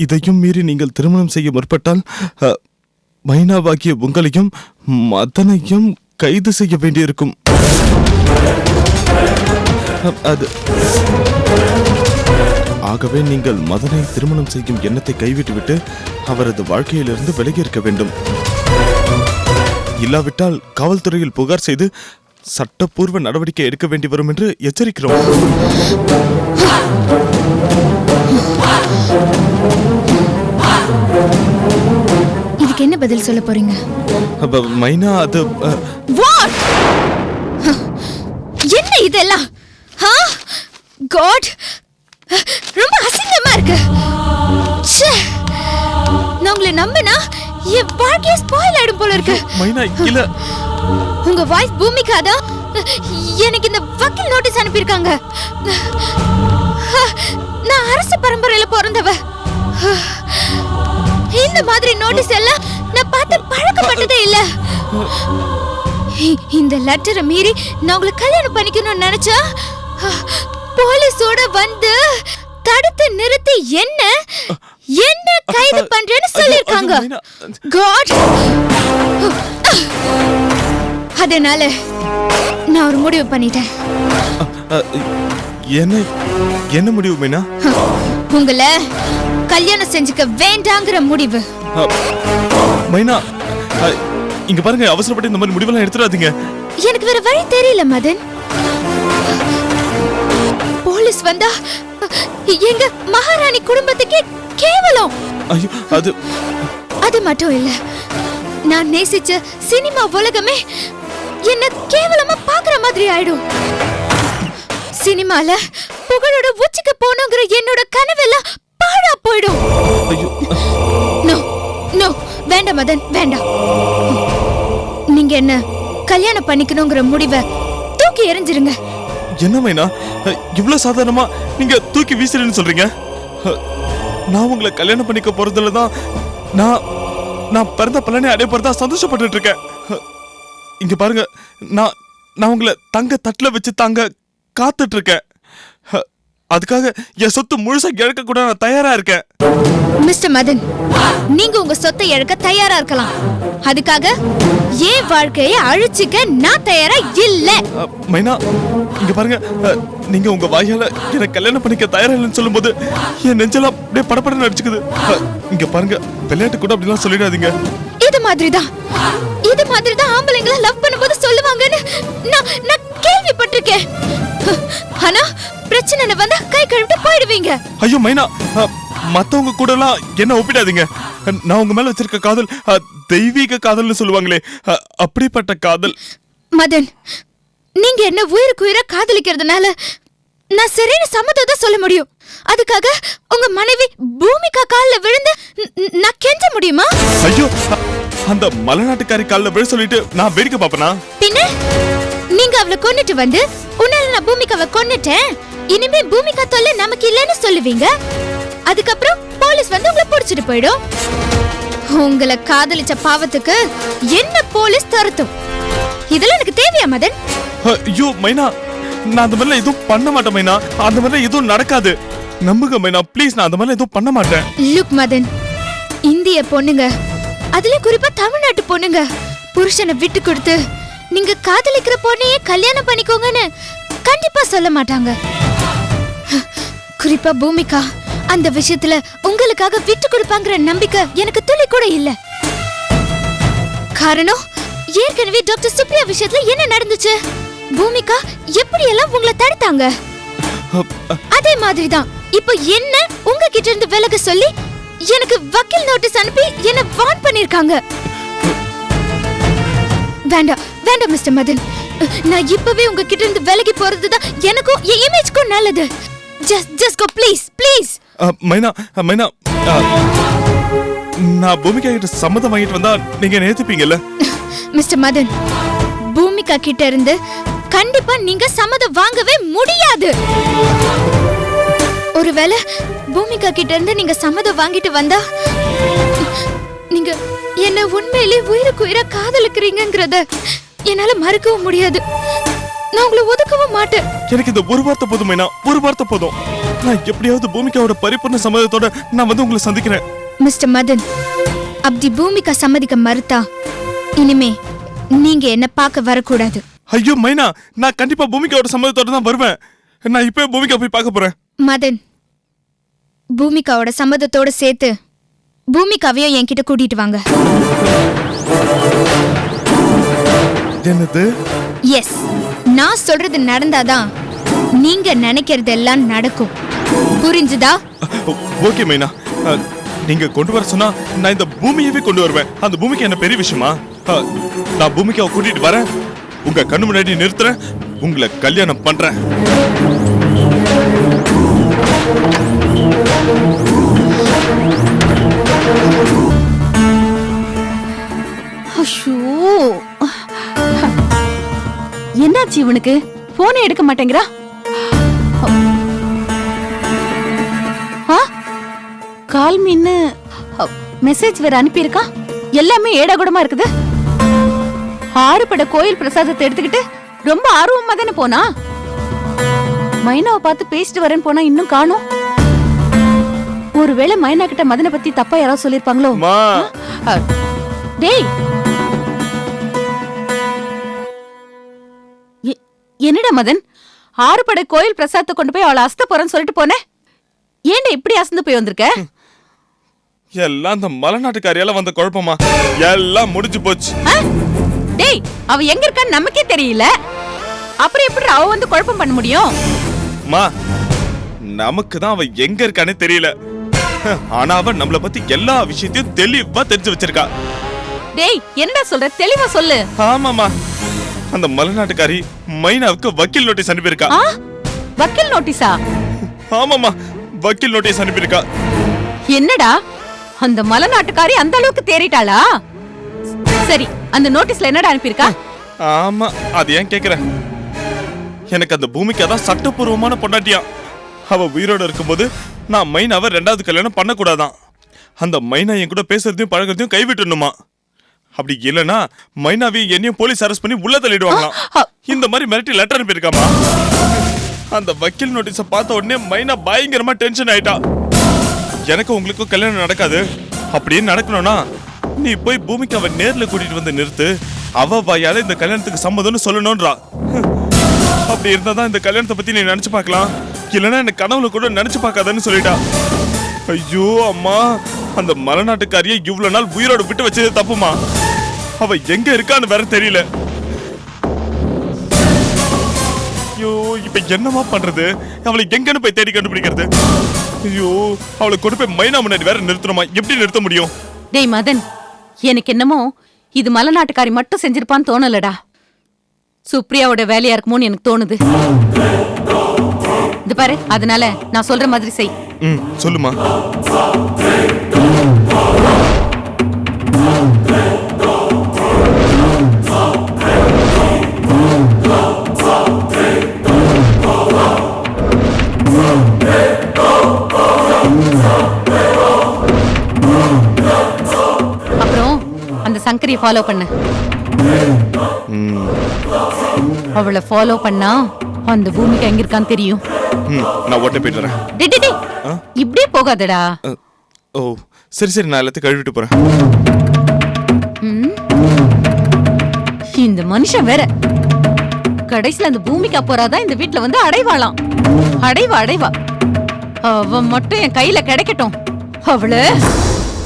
இதையும் மீறி நீங்கள் திருமணம் செய்ய முற்பட்டால் மைனாவாகிய உங்களையும் மதனையும் கைது செய்ய வேண்டியிருக்கும். அது ஆகவே நீங்கள் மதனை திருமணம் செய்யும் எண்ணத்தை கைவிட்டுவிட்டு அவரது வாழ்க்கையிலிருந்து விலகி இருக்க வேண்டும். இல்லாவிட்டால் காவல்துறையில் புகார் செய்து சட்டப்பூர்வ நடவடிக்கை எடுக்க வேண்டி வரும் என்று எச்சரிக்கிறோம். இதுக்கு என்ன பதில் சொல்ல போறீங்க? மைனா, அது என்ன இதெல்லாம்? காட், ரொம்ப அசிங்கமா இருக்கு. நான் உங்களை நம்பினா என் வாழ்க்கைய ஸ்பாயில் ஆயிடும் போல இருக்கு. மைனா, இல்ல, உங்க வாய்ஸ் பூமிகா தான் எனக்கு இந்த வக்கீல் நோட்டீஸ் அனுப்பியிருக்காங்க. நான் அரசு பரம்பரையில பிறந்தவ. இந்த மாதிரி நோட்டீஸ் எல்லாம் நான் பார்த்து பழக்கப்பட்டதே இல்ல. இந்த லெட்டரை மீறி நான் உங்களை கல்யாணம் பண்ணிக்கணும்னு நினைச்சா போலீஸோட வந்து தடுத்து நிறுத்தி என்ன கைது பண்றேன்னு சொல்லிருக்காங்க. காட், அதனால நான் ஒரு முடிவு பண்ணிட்டேன். என்ன முடிவு மைனா? உங்களை கல்யாணம் செஞ்சுக்க வேண்டாங்கிற முடிவு. மைனா, இங்க பாருங்க, அவசரப்பட்டு இந்த மாதிரி முடிவெல்லாம் எடுத்துறாதீங்க. எனக்கு வேற வழி தெரியல மதன். போலீஸ் வந்தா எங்க மகாராணி குடும்பத்துக்கே கேவலம். ஐயோ, அது மட்டும் இல்ல, நான் நேசிச்ச சினிமா உலகமே என்ன கேவலமா பாக்குற மாதிரி ஆயிடும். சினிமால புகழோட உச்சிக்கு போகணுங்கிற என்னோட கனவெல்லாம் பாழா போயிடும். நோ நோ, வேண்டாம் மதன், வேண்டாம். நீங்க என்ன கல்யாணம் பண்ணிக்கணுங்கிற முடிவை தூக்கி எறிஞ்சிருங்க. என்ன மைனா, இவ்வளவு சாதாரணமா நீங்க தூக்கி வீசுறேன்னு சொல்றீங்க? நான் உங்களை கல்யாணம் பண்ணிக்க போறதுல தான் நான் பிறந்த பலனை அடைய போறதா சந்தோஷப்பட்டு இருக்கேன். இங்க பாருங்க, நான் உங்களை தங்க தட்டுல வச்சு தாங்க காத்துட்டு இருக்கேன். அதுக்காக என் சொத்து முழுசா இழக்க கூட நான் தயாரா இருக்கேன். மிஸ்டர் மதன், நீங்க உங்க சொத்தை இழக்க தயாரா இருக்கலாம். அதுக்காக என் வாழ்க்கையை அழிச்சிக்க நான் தயாரா இல்ல. மைனா, இங்க பாருங்க, நீங்க உங்க வாயால என்ன கல்யாணம் பண்ணிக்க தயாரா இல்லைன்னு சொல்லும் போது என் நெஞ்செல்லாம் அப்படியே படப்படன்னு அடிச்சுக்குது. இங்க பாருங்க, விளையாட்டு கூட அப்படிலாம் சொல்லிடாதீங்க. இது மாதிரிதான் ஆம்பளைங்களை லவ் பண்ணும்போது சொல்லுவாங்கன்னு நான் கேள்விப்பட்டிருக்கேன். ஆனா பிரச்சனை வந்தா கை கழுவிட்டு போயிடுவீங்க. ஐயோ மைனா, மத்தவங்க கூட எல்லாம் என்ன ஒப்பிடாதீங்க. நான் உங்க மேல வச்சிருக்க காதல் தெய்வீக காதல்னு சொல்லுவாங்களே, அப்படிப்பட்ட காதல். மதன், நீங்க என்ன உயிருக்கு உயிரா காதலிக்கிறதுனால நான் சரியான சம்மதம் சொல்ல முடியும். அதுக்காக உங்க மனைவி பூமிகா கால்ல விழுந்து நான் கெஞ்ச முடியுமா? ஐயோ, அந்த மலைநாட்டுக்காரி கால்ல விழ சொல்லிட்டு நான் வேடிக்கை பாப்பனா? பின்ன நீங்க அவளை கொன்னுட்டு வந்து உன்னால நான் பூமிகாவை கொன்னுட்டேன், இனிமே பூமிகா தொல்லை நமக்கு இல்லைன்னு சொல்லுவீங்க. அதுக்கப்புறம் போலீஸ் வந்து உங்களை புடிச்சிட்டு போயிடும். உங்களை காதலிச்ச பாவத்துக்கு என்ன போலீஸ் துரத்தும். இதெல்லாம் எனக்கு தேவையா மதன்? ஐயோ மைனா, நான் அந்த மாதிரிலாம் எதுவும் பண்ண மாட்டேன் மைனா. அந்த மாதிரிலாம் எதுவும் நடக்காது. நம்புங்க மைனா, ப்ளீஸ். நான் அந்த மாதிரிலாம் எதுவும் பண்ண மாட்டேன். லுக் மதன், இந்திய பொண்ணுங்க, அதுல குறிப்பா தமிழ்நாட்டு பொண்ணுங்க, புருஷனை விட்டு கொடுத்து நீங்க காதலிக்கிற பொண்ணையே கல்யாணம் பண்ணிக்கோங்கன்னு கண்டிப்பா சொல்ல மாட்டாங்க. குறிப்பா பூமிகா அந்த விஷயத்துல உங்களுக்காக விட்டு கொடுப்பாங்கிற நம்பிக்கை எனக்கு துளி கூட இல்ல. காரணம், ஏற்கனவே டாக்டர் சுப்ரியா விஷயத்துல என்ன நடந்துச்சு? பூமிகா எப்படி எல்லாம் உங்களை தடுத்தாங்க. அதே மாதிரிதான் இப்போ என்ன உங்ககிட்ட இருந்து விலக சொல்லி எனக்கு வக்கீல் நோட்டீஸ் அனுப்பி என்ன வார்ன் பண்ணிருக்காங்க. வேண்டாம் வேண்டாம் மிஸ்டர் மதன், நான் இப்பவே உங்ககிட்ட இருந்து விலகி போறதுதான் எனக்கும் என் இமேஜ்க்கும் நல்லது. just go please please. மைனா, நான் பூமிகா கிட்ட சம்மதம் வாங்கிட்டு வந்தா நீங்க நேத்துப்பீங்கல்ல? மிஸ்டர் மதன், பூமிகா கிட்ட இருந்து கண்டிப்பா நீங்க சம்மதம் வாங்கவே முடியாது. ஒருவேளை பூமிகா கிட்ட இருந்து நீங்க சம்மதம் வாங்கிட்டு வந்தா நீங்க என்ன உண்மையிலே உயிருக்கு உயிரா காதலிக்கிறீங்கங்கறத என்னால மறுக்கவும் முடியாது. நான் உங்களை ஒதுக்கவும் மாட்டேன். எனக்கு இந்த ஒரு வார்த்தை போதும் மைனா, ஒரு வார்த்தை போதும். நான் எப்படியாவது பூமிகாவோட பரிபூர்ண சம்மதத்தோட நான் வந்து உங்களை சந்திக்கிறேன். மிஸ்டர் மதன், அப்படி பூமிகா சம்மதிக்க மறுத்தா இனிமே நீங்க என்ன பார்க்க வரக்கூடாது. ஐயோ மைனா, நான் கண்டிப்பா பூமிகாவோட சம்மதத்தோட தான் வருவேன். நான் இப்பவே பூமிகா போய் பார்க்க போறேன். மதன், பூமிகாவோட சம்மதத்தோட சேர்த்து பூமிகாவையும் என்கிட்ட கூட்டிட்டு வாங்க. என்னது? எஸ், நான் சொல்றது நடந்தாதான் நீங்க நினைக்கிறதெல்லாம் நடக்கும். புரிஞ்சுதா? ஓகே மைனா, நீங்க கொண்டு வர சொன்னா நான் இந்த பூமியவே கொண்டு வருவேன். அந்த பூமிக்கு என்ன பெரிய விஷயமா? நான் பூமிக்காவை கூட்டிட்டு வரேன், உங்க கண்ணு முன்னாடி நிறுத்துறேன், உங்களை கல்யாணம் பண்றேன். என்னாச்சு இவனுக்கு? போனை எடுக்க மாட்டேங்கிறா. கால் மீன்னு மெசேஜ் வேற அனுப்பியிருக்கா. எல்லாமே ஏடாகுடமா இருக்குது. ஆறுபட கோயில் பிரசாதத்தை எடுத்துக்கிட்டு ரொம்ப ஆர்வமா தானே போனா. மைனாவை பார்த்து பேசிட்டு வரேன்னு போனா இன்னும் காணோம். ஒருவேளை மைனா கிட்ட மதனை பத்தி தப்பா யாராவது சொல்லிருப்பாங்களோ? டேய், என்னடா மதன், ஆறுபடை கோயில் பிரசாதத்தை கொண்டு போய் அவளை அசத்த போறேன்னு சொல்லிட்டு போனேன். ஏன்டா இப்படி அசந்து போய் வந்திருக்க? எல்லாம் அந்த மலைநாட்டுக்காரியால வந்த குழப்பமா, எல்லாம் முடிஞ்சு போச்சு. டேய், அவ எங்க இருக்கான்னு நமக்கே தெரியல, அப்புறம் எப்படி அவ வந்து குழப்பம் பண்ண முடியும்? மா, நமக்கு தான் அவ எங்க இருக்கானே தெரியல. ஆனா அவ நம்மள பத்தி எல்லா விஷயத்தையும் தெளிவா தெரிஞ்சு வச்சிருக்கா. டேய், என்னடா சொல்ற? தெளிவா சொல்லு. ஆமாமா, அந்த மலைநாட்டுக்காரி மைனாவுக்கு வக்கீல் நோட்டீஸ் அனுப்பியிருக்கா. வக்கீல் நோட்டீஸா? ஆமாமா, வக்கீல் நோட்டீஸ் அனுப்பியிருக்கா. என்னடா, அந்த மலைநாட்டுக்காரி அந்த அளவுக்கு தேறிட்டாளா? சரி, அந்த நோட்டீஸ்ல என்னடா அனுப்பியிருக்கா? ஆமா, அது ஏன் கேக்குற? எனக்கு அந்த பூமிக்கு அதான் சட்டப்பூர்வமான பொண்டாட்டியா. அவ உயிரோட இருக்கும்போது நான் மைனாவை 2வது கல்யாணம் பண்ணக்கூடாதான். அந்த மைனா என் கூட பேசுறதையும் பழகிறதையும் கைவிட்டுணுமா. அப்படி இல்லைன்னா மைனாவையும் என்னையும் போலீஸ் அரெஸ்ட் பண்ணி உள்ள தள்ளிடுவாங்களாம். இந்த மாதிரி மிரட்டி லெட்டர் அனுப்பியிருக்காமா. அந்த வக்கீல் நோட்டீஸை பார்த்த உடனே மைனா பயங்கரமா டென்ஷன் ஆயிட்டா. எனக்கு உங்களுக்கும் கல்யாணம் நடக்காது, அப்படின்னு நடக்கணும்னா நீ போய் பூமிக்கு அவ நேர்ல கூட்டிட்டு வந்து நிறுத்து, அவ வாயால இந்த கல்யாணத்துக்கு சம்மதம்னு சொல்லணும்ன்றா. அப்படி இருந்தாதான் இந்த கல்யாணத்தை பத்தி நீ நினைச்சு பார்க்கலாம், இல்லைன்னா எனக்கு கனவுல கூட நினைச்சு பார்க்காதன்னு சொல்லிட்டா. ஐயோ அம்மா, அந்த மலைநாட்டுக்காரியை இவ்வளவு நாள் உயிரோட விட்டு வச்சது தப்புமா. அவ எங்க இருக்கான்னு வேற தெரியல. ஐயோ, இப்ப என்னமா பண்றது? அவளை எங்கன்னு போய் தேடி கண்டுபிடிக்கிறது? ஐயோ, அவளை கொண்டு போய் மைனா முன்னாடி வேற நிறுத்தணுமா? எப்படி நிறுத்த முடியும்? டேய் மதன், எனக்கு என்னமோ இது மலைநாட்டுக்காரி மட்டும் செஞ்சிருப்பான்னு தோணலடா. சுப்ரியாவோட வேலையா இருக்குமோன்னு எனக்கு தோணுது. இது பாரு, அதனால நான் சொல்ற மாதிரி செய். சொல்லுமா. அப்புறம் அந்த சங்கரியை ஃபாலோ பண்ணு. அவளை ஃபாலோ பண்ணா அந்த பூமிக்கு எங்க இருக்கான்னு தெரியும். நான் ஓட்ட போயிட்டு வரேன். இப்படியே போகாதடா. ஓ சரி சரி, நான் எல்லாத்தையும் கழுவிட்டு போறேன். இந்த மனுஷன் வேற கடைசியில அந்த பூமிக்கு போறாதான் இந்த வீட்டுல வந்து அடைவாளாம். அடைவா அவ மட்டும் என் கையில கிடைக்கட்டும். அவளு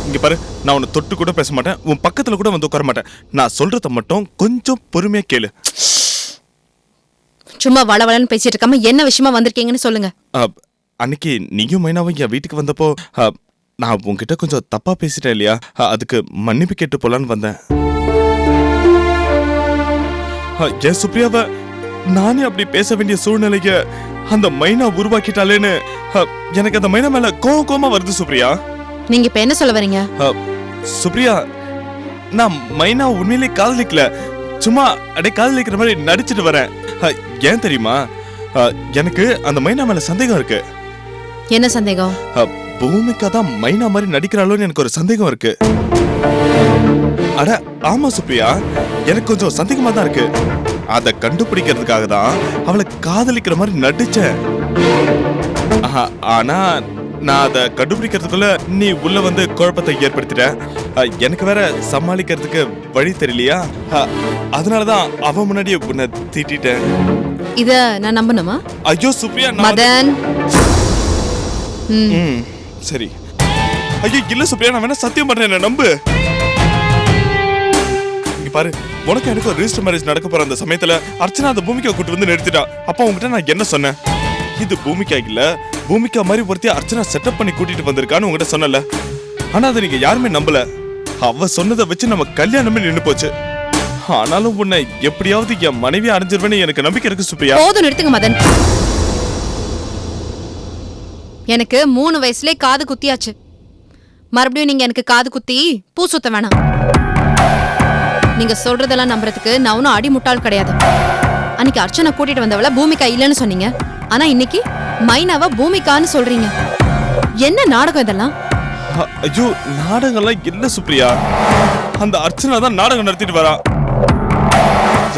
இங்க பாரு, நான் உன்னை தொட்டு கூட பேச மாட்டேன், உன் பக்கத்துல கூட வந்து உட்கார மாட்டேன். நான் சொல்றத மட்டும் கொஞ்சம் பொறுமையா கேளு. சும்மா வளவளன்னு பேசிட்டு இருக்காம என்ன விஷயமா வந்திருக்கீங்கன்னு சொல்லுங்க. அன்னைக்கு நீயும் மைனாவும் என் வீட்டுக்கு வந்தப்போ நான் உன்கிட்ட கொஞ்சம் தப்பா பேசிட்டேன் இல்லையா? அதுக்கு மன்னிப்பு கேட்டு போலான்னு வந்தேன். என் சுப்ரியாவை நானே அப்படி பேச வேண்டிய சூழ்நிலைக்கு அந்த மைனா உருவாக்கிட்டாலேன்னு எனக்கு அந்த மைனா மேல கோவமா வருது சுப்ரியா. நீங்க இப்ப என்ன சொல்ல வரீங்க? சுப்ரியா, நான் மைனா உண்மையிலே காதலிக்கல, சும்மா அப்படியே காதலிக்கிற மாதிரி நடிச்சிட்டு வரேன். ஏன் தெரியுமா? எனக்கு அந்த மைனா மேல சந்தேகம் இருக்கு. என்ன சந்தேகம்? பூமிகா தான் மைனா மாதிரி நடிக்கிறாளோன்னு எனக்கு ஒரு சந்தேகம் இருக்கு. அட ஆமா சுப்ரியா, எனக்கு கொஞ்சம் சந்தேகமா தான் இருக்கு. அதை கண்டுபிடிக்கிறதுக்காக தான் அவளை காதலிக்கிற மாதிரி நடிச்சேன். ஆனா நான் அதை கண்டுபிடிக்கிறதுக்குள்ள நீ உள்ள வந்து குழப்பத்தை ஏற்படுத்திட்ட. எனக்கு வேற சமாளிக்கிறதுக்கு வழி தெரியலையா, அதனாலதான் அவ முன்னாடியே உன்னை திட்டிட்டேன். இத நான் நம்பணுமா? ஐயோ சுப்ரியா, மதன். சரி. ஐயோ இல்ல சுப்ரியா, நான் வேணா சத்தியம் பண்றேன், என்ன நம்பு. இங்க பாரு, உனக்கு எனக்கு ஒரு ரிஜிஸ்டர் மேரேஜ் நடக்க போற அந்த சமயத்துல அர்ச்சனா அந்த பூமிக்கா கூட்டு வந்து நிறுத்திட்டா. அப்ப உங்ககிட்ட நான் என்ன சொன்னேன்? இது பூமிக்கா இல்ல, பூமிக்கா மாதிரி ஒருத்தி அர்ச்சனா செட்டப் பண்ணி கூட்டிட்டு வந்திருக்கான்னு உங்ககிட்ட சொன்னல. ஆனா அதை நீங்க யாருமே நம்பல. அவ சொன்னதை வச்சு நம்ம கல்யாணமே நின்னு போச்சு. ஆனாலும் உன்னை எப்படியாவது என் மனைவி அடைஞ்சிருவேன்னு எனக்கு நம்பிக்கை இருக்கு சுப்ரியா. போதும், நிறுத்துங்க மதன். எனக்கு 3 வயசுலயே காது குத்தியாச்சு. மறுபடியும் நீங்க எனக்கு காது குத்தி பூ சுத்த வேணாம். நீங்க சொல்றதெல்லாம் நம்புறதுக்கு நான் ஒன்னும் அடி முட்டாள் கிடையாது. அன்னைக்கு அர்ச்சனை கூட்டிட்டு வந்தவள பூமிகா இல்லன்னு சொன்னீங்க. ஆனா இன்னைக்கு மைனாவ பூமிகான்னு சொல்றீங்க. என்ன நாடகம் இதெல்லாம்? ஐயோ நாடகம்லாம் இல்ல சுப்ரியா. அந்த அர்ச்சனா தான் நாடகம் நடத்திட்டு வரா.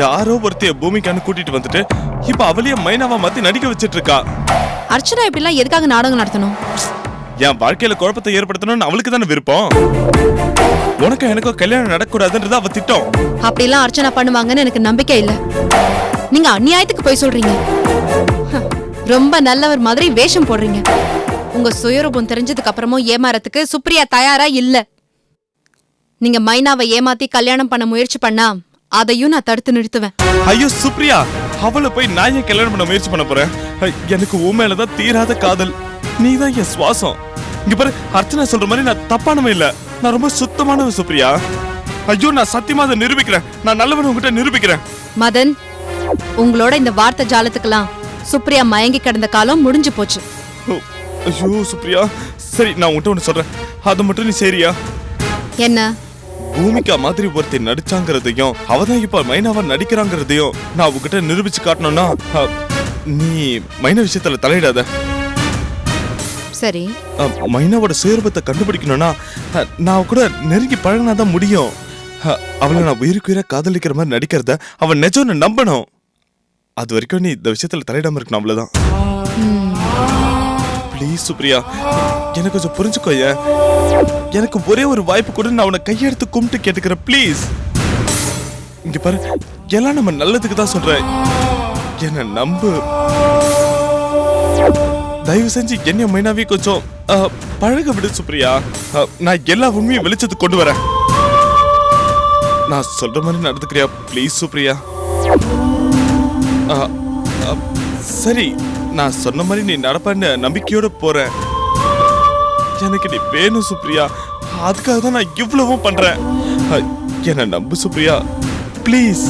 யாரோ ஒருத்தைய பூமிகான்னு கூட்டிட்டு வந்துட்டு இப்ப அவளையே மைனாவா மாத்தி நடிக்க வச்சிட்டு இருக்கா. அர்ச்சனா இப்படிலாம் எதுக்காக நாடகம் நடத்தணும்? என் வாழ்க்கையில குழப்பத்தை ஏற்படுத்தணும்னு அவளுக்கு தானே விருப்பம். உனக்கு எனக்கோ கல்யாணம் நடக்கூடாதுன்றது அவ திட்டம். அப்படிலாம் அர்ச்சனா பண்ணுவாங்கன்னு எனக்கு நம்பிக்கை இல்ல. நீங்க அநியாயத்துக்கு போய் சொல்றீங்க. ரொம்ப நல்லவர் மாதிரி வேஷம் போடுறீங்க. உங்க சுயரூபம் தெரிஞ்சதுக்கு அப்புறமும் ஏமாறதுக்கு சுப்ரியா தயாரா இல்ல. நீங்க மைனாவை ஏமாத்தி கல்யாணம் பண்ண முயற்சி பண்ணா அதையும் நான் தடுத்து நிறுத்துவேன். ஐயோ சுப்ரியா, அவளை போய் நான் ஏன் கல்யாணம் பண்ண முயற்சி பண்ண போறேன்? எனக்கு உண்மையிலதான் தீராத காதல். நீதான் என் சுவாசம். இங்க பாரு, அர்ச்சனா சொல்ற மாதிரி நான் தப்பானவன் இல்ல. நான் ரொம்ப சுத்தமானவன் சுப்ரியா. ஐயோ நான் சத்தியமா அதை நிரூபிக்கிறேன். நான் நல்லவன் உங்ககிட்ட நிரூபிக்கிறேன். மதன், உங்களோட இந்த வார்த்தை ஜாலத்துக்கெல்லாம் சுப்ரியா மயங்கி கிடந்த காலம் முடிஞ்சு போச்சு. ஐயோ சுப்ரியா, சரி நான் உன்கிட்ட ஒண்ணு சொல்றேன், அதை மட்டும் நீ சரியா? என்ன? பூமிகா மாதிரி ஒருத்தி நடிச்சாங்கிறதையும் அவதான் இப்ப மைனாவா நடிக்கிறாங்கிறதையும் நான் உங்ககிட்ட நிரூபிச்சு காட்டணும்னா நீ மைனா விஷயத்துல தலையிடாத. சரி. மைனாவோட சுயரூபத்தை கண்டுபிடிக்கணும்னா நான் கூட நெருங்கி பழகினாதான் முடியும். அவளை நான் உயிருக்குயிரா காதலிக்கிற மாதிரி நடிக்கிறத அவன் நிஜம்னு நம்பணும். அது வரைக்கும் நீ இந்த விஷயத்துல தலையிடாம இருக்கணும், அவ்வளவுதான். ப்ளீஸ் சுப்ரியா, எனக்கு கொஞ்சம் புரிஞ்சுக்கோய. எனக்கு ஒரே ஒரு வாய்ப்பு கூட, நான் உன்னை கையெடுத்து கும்பிட்டு கேட்டுக்கிறேன், ப்ளீஸ். இங்க பாரு, எல்லாம் நம்ம நல்லதுக்கு தான் சொல்றேன். என்ன நம்பு. தயவு செஞ்சு என்ன மைனாவே கொஞ்சம் பழக விடு சுப்ரியா. நான் எல்லா உண்மையும் வெளிச்சத்துக்கு கொண்டு வரேன். நான் சொல்ற மாதிரி நடந்துக்கிறியா ப்ளீஸ் சுப்ரியா? சரி, நான் சொன்ன மாதிரி நீ நடப்பான்னு நம்பிக்கையோட போறேன். எனக்கு நீ வேணும் சுப்ரியா. அதுக்காக தான் நான் இவ்வளவும் பண்றேன். என்ன நம்பு சுப்ரியா, ப்ளீஸ்.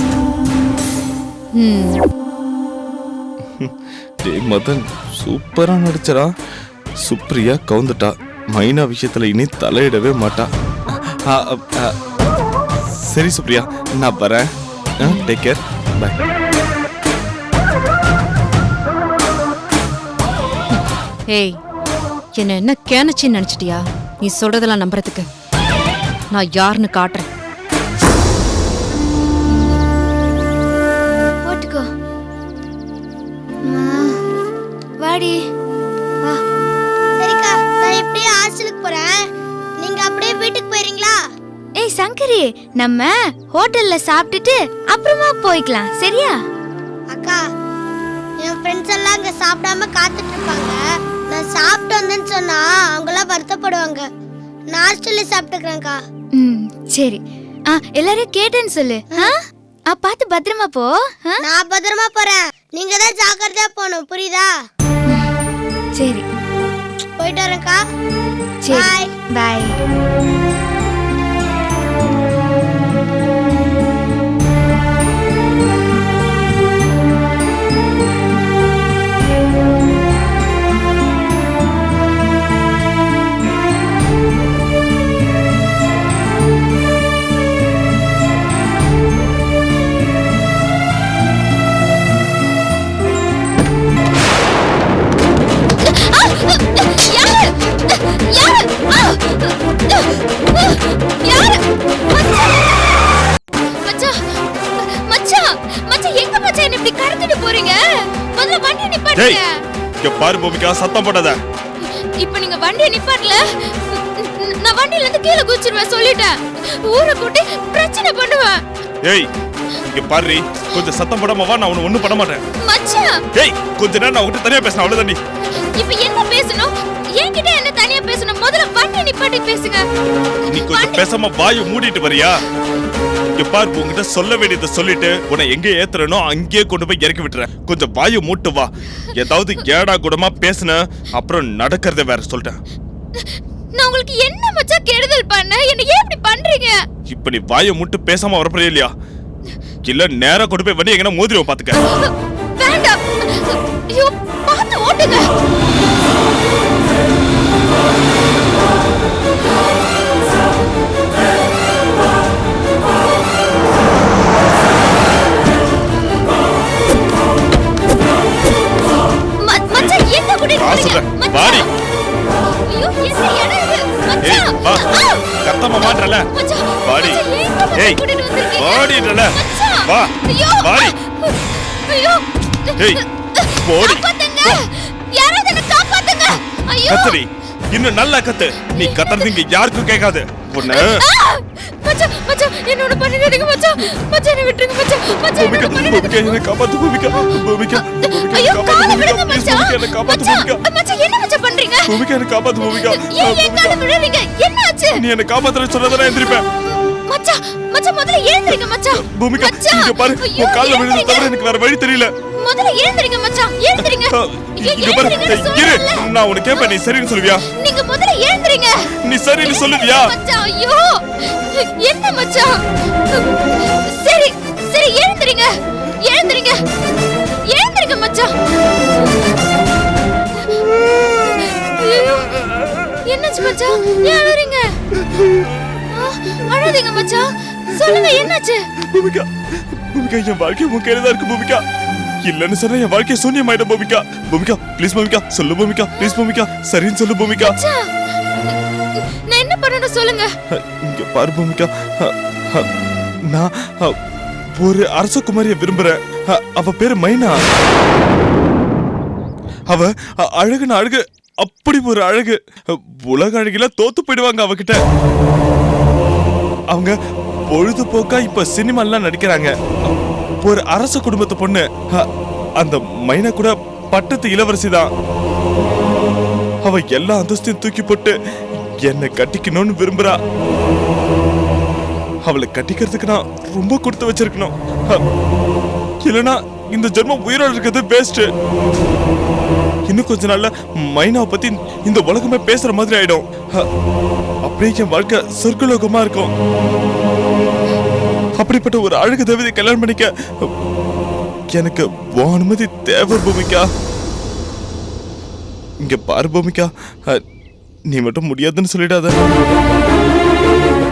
மதன் சூப்பரா நடிச்சரா. சுப்ரியா கவுந்துட்டா. மைனா விஷயத்துல இனி தலையிடவே மாட்டா. சரி சுப்ரியா, நான் வரேன். Take care, bye. ஏய், என்ன கேனச்சின்னு நினைச்சிட்டியா? நீ சொல்றதெல்லாம் நம்புறதுக்கு நான் யாருன்னு காட்டுறேன். போட்டுக்கோ. வாடி. சரிக்கா, நான் இப்படியே ஹாஸ்டலுக்கு போறேன். நீங்க அப்படியே வீட்டுக்கு போறீங்களா? ஏய் சங்கரி, நம்ம ஹோட்டல்ல சாப்பிட்டுட்டு அப்புறமா போய்க்கலாம், சரியா? அக்கா, என் ஃப்ரெண்ட்ஸ் எல்லாம் அங்க சாப்பிடாம காத்துட்டு இருப்பாங்க. நான் சாப்பிட்டு வந்தேன்னு சொன்னா அவங்களாம் வருத்தப்படுவாங்க. நான் ஹாஸ்டல்ல சாப்பிட்டுக்கிறேன்க்கா. சரி. எல்லாரும் கேட்டேன்னு சொல்லு. பார்த்து பத்திரமா போ. நான் பத்திரமா போறேன். நீங்க தான் ஜாக்கிரதையா போகணும், புரியுதா? சரி, போயிட்டு வரேன்க்கா. சரி, பாய். யாரு? நிப்பாட்டுங்க. இங்க பாரு பூமிகா, சத்தம் போடாத. இப்ப நீங்க வண்டியை நிப்பாட்டல, நான் வண்டியில இருந்து கீழே குதிச்சிருவேன் சொல்லிட்டேன். ஊரை கூட்டி பிரச்சனை பண்ணுவேன். ஏய் இங்க பாரு, கொஞ்சம் சத்தம் போடாம வா, நான் உன்னை ஒண்ணும் பண்ண மாட்டேன். மச்சான், ஏய் கொஞ்ச நேரம் நான் உன்கிட்ட தனியா பேசணும், அவ்வளவுதான். இப்ப என்ன பேசணும்? என்கிட்ட என்ன தனியா பேசணும்? முதல்ல வண்டி நிப்பாட்டி பேசுங்க. நீ கொஞ்சம் பேசாம வாயை மூடிட்டு வரியா? இங்க பாரு, உங்ககிட்ட சொல்ல வேண்டியதை சொல்லிட்டு உன்னை எங்க ஏத்துறனோ அங்கேயே கொண்டு போய் இறக்கி விட்டுறேன். கொஞ்சம் வாயை மூட்டு வா. ஏதாவது ஏடா கூடமா பேசுன அப்புறம் நடக்கிறத வேற சொல்லிட்டேன். நான் உங்களுக்கு என்ன மச்சான் கெடுதல் பண்ண? என்ன ஏன் இப்படி பண்றீங்க? இப்ப நீ வாயை மூட்டு பேசாம வரப்போறியா இல்லையா? இல்ல நேரா கொண்டு போய் வண்டி எங்கன்னா மோதிரவ பாத்துக்க. வேண்டாம். ஐயோ, பார்த்து ஓட்டுங்க. மச்சான் என்ன கூட்டிட்டு போறீங்க? வாடி. ஐயோ, என்ன இடம் இது? ஏய் மச்சான். வா. கத்தமா மாட்டறல. மச்சான். வாடி. ஏய் கூட்டிட்டு வந்திருக்கீங்க. வாடிடல. மச்சான். வா. ஐயோ. வாடி. ஐயோ. ஏய் போடி. காப்பாத்துங்க. யாராவது என்ன காப்பாத்துங்க. ஐயோ. கத்துடி. இன்னும் நல்லா கத்து. நீ கத்துறது இங்க யாருக்கும் கேட்காது. பொண்ணு. மச்சான், மச்சான் என்ன பண்ணிடுறீங்க மச்சான்? மச்சான் என்ன விட்டுருங்க மச்சான். மச்சான் பூமிகா, பூமிகா என்ன காப்பாத்து பூமிகா. பூமிகா, ஐயோ, காலை விடுங்க பூமிகா. மச்சான். பூமிகா என்ன காப்பாத்து பூமிகா. மச்சான் என்ன மச்சான் பண்றீங்க? பூமிகா என்ன காப்பாத்து பூமிகா. ஏன் காலை விடுறீங்க? என்ன ஆச்சு? நீ என்ன காப்பாத்துறேன்னு சொன்னதானே எந்திரிப்பேன். மச்சான், மச்சான் முதல்ல எழுந்திருங்க மச்சான். பூமிகா மச்சான். இங்க பாரு, ஐயோ, உன் கால்ல விழுந்து எழுந்திருங்க. தவிர எனக்கு வேற வழி தெரியல. முதல்ல எழுந்திருங்க மச்சான். எழுந்திருங்க. இங்க பாரு, இரு. நான் உனக்கு கேட்பேன், நீ சரின்னு சொல்லுவியா? நீங்க முதல்ல எழுந்திருங்க. நீ சரின்னு சொல்லுவியா? மச்சான், ஐயோ. என்ன மச்சான்? சரி, சரி எழுந்திருங்க. எழுந்திருங்க. எழுந்திருங்க மச்சான். ஐயோ, என்னாச்சு மச்சான்? ஏன் அழுறீங்க? அழாதீங்க மச்சான். சொல்லுங்க என்னாச்சு? பூமிகா, பூமிகா என் வாழ்க்கை உன் கையில தான் இருக்கு பூமிகா. இல்லன்னு சொன்னா என் வாழ்க்கை சூன்யமாயிடும் பூமிகா. பூமிகா ப்ளீஸ் பூமிகா, சொல்லு பூமிகா, ப்ளீஸ் பூமிகா, சரின்னு சொல்லு பூமிகா. மச்சான், நான் என்ன பண்ணணும் சொல்லுங்க. இங்க பாரு பூமிகா, நான் ஒரு அரசகுமாரிய விரும்புறேன். அவ பேரு மைனா. அவ அழகுன அழகு, அப்படி ஒரு அழகு. உலக அழகில தோத்து போயிடுவாங்க அவகிட்ட. அவங்க பொழுதுபோக்கா இப்ப சினிமாலாம் நடிக்கிறாங்க. ஒரு அரச குடும்பத்து பொண்ணு. அந்த மைனா கூட பட்டத்து இளவரசி தான். அவ எல்லா அந்தஸ்தையும் தூக்கி போட்டு என்னை கட்டிக்கணும்னு விரும்புறா. அவளை கட்டிக்கிறதுக்கு நான் ரொம்ப கொடுத்து வச்சிருக்கணும். இல்லனா இந்த ஜென்மம் உயிரோட இருக்கிறது வேஸ்ட். இன்னும் கொஞ்ச நாள்ல மைனாவை பத்தி இந்த உலகமே பேசுற மாதிரி ஆயிடும். அப்படியே என் வாழ்க்கை சொர்க்கலோகமா இருக்கும். அப்படிப்பட்ட ஒரு அழகு தேவதை கல்யாணம் பண்ணிக்க எனக்கு அனுமதி தேவை பூமிகா. இங்க பாரு பூமிகா, நீ மட்டும் முடியாதுன்னு சொல்லிடாத.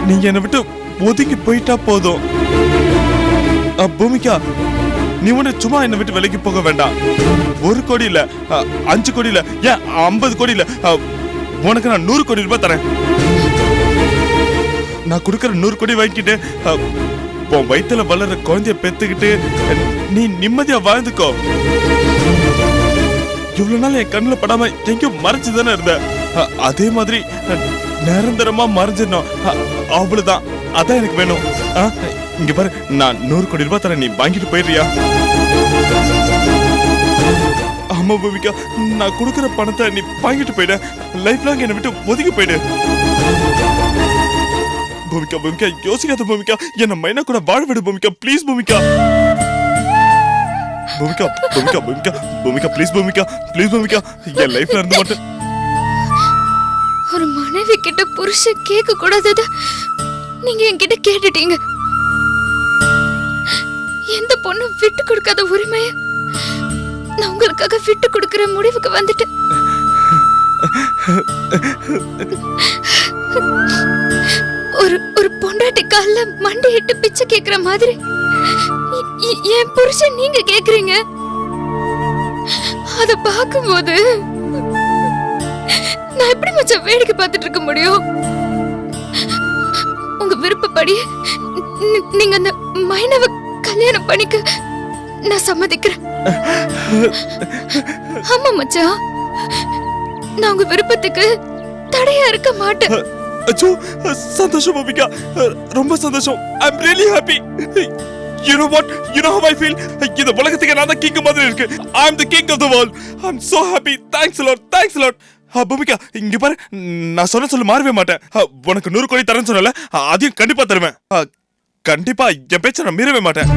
நீங்க என்னை விட்டு ஒதுங்கி போயிட்டா போதும். பூமிகா, நீ ஒண்ணு சும்மா என்னை விட்டு விலைக்கு போக வேண்டாம். 1 கோடி இல்ல, 5 கோடி இல்ல, ஏன் 50 கோடி இல்ல, உனக்கு நான் 100 கோடி ரூபாய் தரேன். நான் கொடுக்கற 100 கோடி வாங்கிக்கிட்டு உன் வயித்துல வளர்ற குழந்தைய பெத்துக்கிட்டு நீ நிம்மதியா வாழ்ந்துக்கோ. இவ்வளவு நாள் என் கண்ணுல படாம எங்கேயும் மறைச்சுதானே இருந்த. அதே மாதிரி நிரந்தரமா மறைஞ்சிடணும். அவ்வளவுதான், அதான் எனக்கு வேணும். இங்க பாரு, நான் 100 கோடி ரூபாய் தரேன், நீ வாங்கிட்டு போயிடுறியா? ஆமா பூமிகா, நான் கொடுக்கற பணத்தை நீ வாங்கிட்டு போயிடு. லைஃப் லாங் என்னை விட்டு ஒதுக்கி போயிடு. பூமிகா, பூமிகா யோசிக்காத பூமிகா, என்ன மைனா கூட வாழ விடு Bhumika, please Bhumika. Bhumika, Bhumika, Bhumika, Bhumika please Bhumika, please Bhumika, என் லைஃப்ல இருந்து மட்டும். ஒரு மனைவி கிட்ட புருஷன் கேட்க கூடாதது நீங்க என்கிட்ட கேட்டுட்டீங்க. எந்த பொண்ணு விட்டு கொடுக்காத உரிமைய நான் உங்களுக்காக விட்டு கொடுக்கிற முடிவுக்கு வந்துட்டேன். ஒரு பொண்டாட்டி கால்ல மண்டையிட்டு பிச்சை கேக்குற மாதிரி என் புருஷன் நீங்க கேக்குறீங்க. அத பாக்கும்போது நான் எப்படி மச்சான் வேடிக்கை பார்த்துட்டு இருக்க முடியும்? உங்க விருப்பப்படி நீங்க அந்த மைனாவை கல்யாணம் பண்ணிக்க நான் சம்மதிக்கிறேன். ஆமா மச்சான், நான் உங்க விருப்பத்துக்கு தடையா இருக்க மாட்டேன். அச்சோ, சந்தோஷம் பூமிகா, ரொம்ப சந்தோஷம். I am really happy. You know what? You know how I feel? இந்த உலகத்துக்கு நான் தான் கிங் மாதிரி இருக்கு. I am the king of the world. I am so happy. Thanks a lot. Thanks a lot. Bhumika, இங்க பாரு, நான் சொல்ல மாறவே மாட்டேன். உனக்கு 100 கோடி தரேன்னு சொன்னல, அதையும் கண்டிப்பா தருவேன். கண்டிப்பா என் பேச்ச நான் மீறவே மாட்டேன்.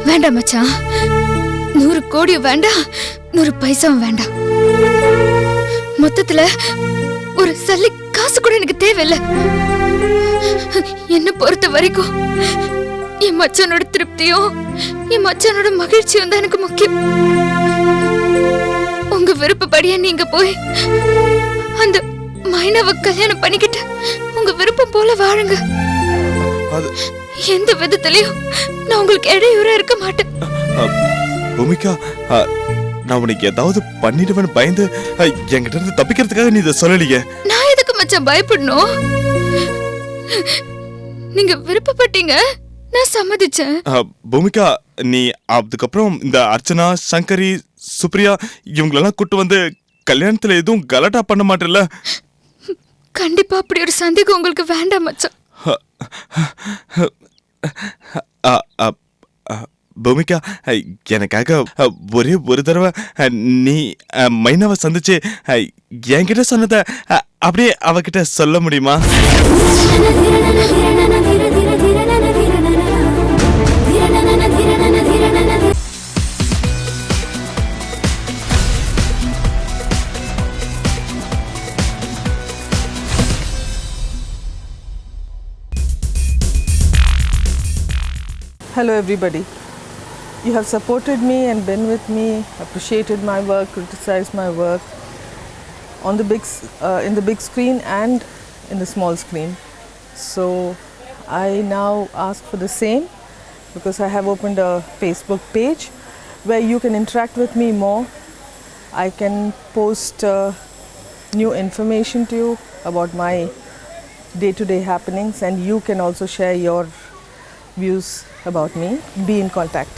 வேண்டாம் மச்சான், 100 கோடி வேண்டாம், 100 பைசாவும் வேண்டாம். மொத்தத்துல ஒரு சல்லி காசு கூட எனக்கு தேவையில்லை. என்ன பொறுத்த வரைக்கும் என் மச்சானோட திருப்தியும் என் மச்சானோட மகிழ்ச்சியும் தான் எனக்கு முக்கியம். உங்க விருப்பப்படியே நீங்க போய் அந்த மைனாவை கல்யாணம் பண்ணிக்கிட்டு உங்க விருப்பம் போல வாழுங்க. எந்த விதத்திலையும் நான் உங்களுக்கு இடையூறா இருக்க மாட்டேன். பூமிகா, நான் உனக்கு ஏதாவது பண்ணிடுவேன்னு பயந்து என்கிட்ட இருந்து தப்பிக்கிறதுக்காக நீ இதை சொல்லலையே. நான் எதுக்கு மச்சான் பயப்படணும்? நீங்க விருப்பப்பட்டீங்க, நான் சம்மதிச்சேன். பூமிகா, நீ அதுக்கப்புறம் இந்த அர்ச்சனா, சங்கரி, சுப்ரியா இவங்களெல்லாம் கூட்டு வந்து கல்யாணத்துல எதுவும் கலாட்டா பண்ண மாட்டேல்ல? கண்டிப்பா அப்படி ஒரு சந்தேகம் உங்களுக்கு வேண்டாம் மச்சான். பூமிகா, எனக்காக ஒரே ஒரு தடவை நீ மைனாவை சந்திச்சு என்கிட்ட சொன்னதை அப்படியே அவகிட்ட சொல்ல முடியுமா? Hello everybody. You have supported me and been with me, appreciated my work, criticized my work on the in the big screen and in the small screen. So I now ask for the same, because I have opened a Facebook page where you can interact with me more. I can post new information to you about my day-to-day happenings, and you can also share your views about me. Be in contact.